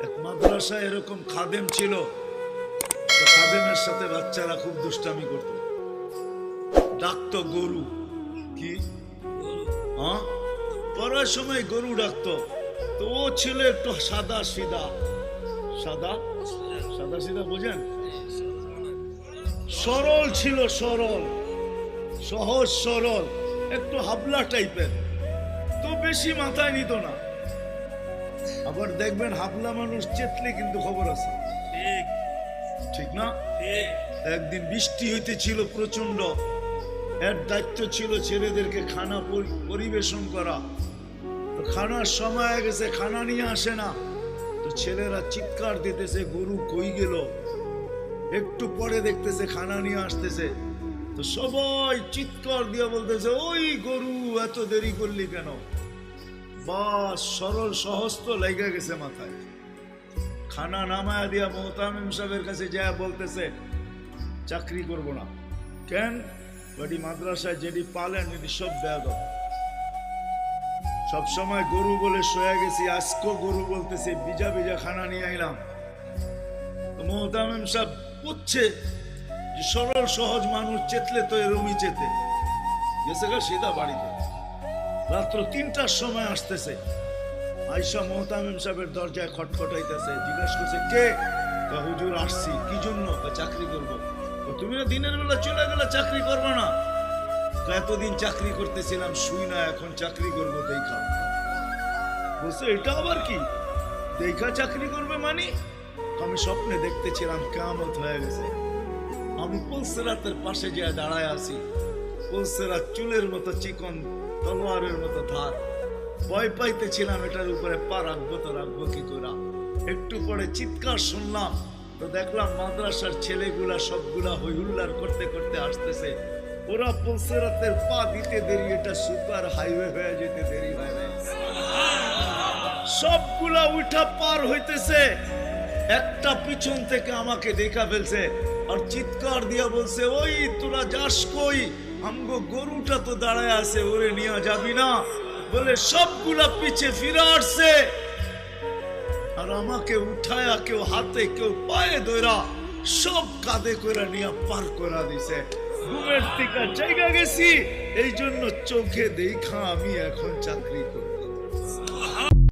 এক মাদ্রাসায় এরকম খাদেম ছিল, তো খাদেমের সাথে বাচ্চারা খুব দুষ্টামি করত, ডাকতো গরু। কি হ্যাঁ, পড়ার সময় গরু ডাকতো। তো ও ছিল একটু সাদা সিধা, সাদা সাদা সিধা বোঝেন, সরল ছিল, সরল সহজ সরল, একটু হাবলা টাইপের, তো বেশি মাথায় নিত না। আবার দেখবেন হাবলা মানুষ চেতলে কিন্তু খবর আছে, ঠিক না? একদিন বৃষ্টি হইতেছিল প্রচন্ড, এর দায়িত্ব ছিল ছেলেদেরকে খানা পরিবেশন করা। তো খানার সময় গেছে, খানা নিয়ে আসে না, তো ছেলেরা চিৎকার দিতেছে গরু কই গেল। একটু পরে দেখতেছে খানা নিয়ে আসতেছে, তো সবাই চিৎকার দিয়ে বলতেছে ওই গরু এত দেরি করলি কেন? বাস সরল সহজ তো লেগে গেছে মাথায়। খানা নামায়া দিয়া মোহতামিম সাহেবের কাছে যায় বলতেছে চাকরি করব না। কেন? বাড়ি মাদ্রাসায় যেটি পালেন এটি সব বেয়াদ, সব সময় গরু বলে শোয়া গেছি, আজকেও গরু বলতেছে, বিজা বিজা খানা নিয়ে আইলাম। মোহতামিম সাহেব বুঝছে যে সরল সহজ মানুষ চেতলে তো এরমই চেতে গেছে গা সিধা বাড়িতে। রাত্র ৩টার সময় আসতেছে, আয়সা মোহতামিম সাহেবের দরজায় খটখটাইতেছে, জিজ্ঞাসা করছে কে? হুজুর আসছি। কি জন্য? চাকরি করবো। তুমি না দিনের বেলা চলে গেলে চাকরি করবো না? এতদিন চাকরি করতেছিলাম শুই না, এখন চাকরি করবো দেখা। বলছে এটা আবার কি দেখা চাকরি করবে মানে? আমি স্বপ্নে দেখতেছিলাম কিয়ামত হয়ে গেছে, আমি পুলসিরাতের পাশে যে দাঁড়ায় আছি, পুলসিরাত চুলের মতো চিকন, তলোয়ারের মতো ধার। ভয় পাইতেছিলাম এটার উপরে পা রাখবো তো রাখবো কি করে। একটু পরে চিৎকার শুনলাম, তো দেখলাম মাদ্রাসার ছেলেগুলা সবগুলা হইহুল্লার করতে করতে আসতেছে। ওরা পুলসিরাতের পা দিতে দেরি, এটা সুপার হাইওয়ে হয়ে যেতে দেরি হয় না, সবগুলা উঠা পার হইতেছে। একটা পিছন থেকে আমাকে দেখা ফেলছে আর চিৎকার দিয়া বলছে ওই তোরা যাস কই? আমগো গরুটা তো দাঁড়ায় আছে, ওরে নিয়ে যাবি না? বলে সবগুলা পিছে ফিরে আসছে আর আমাকে উঠায়া কেউ হাতে কেউ পায়ে ধরা সব কাঁধে করে নিয়ে পার করা দিছে। ঘুমের থেকে জায়গা গেছি, এই জন্য চোখে দেখা আমি এখন চাকরি করি।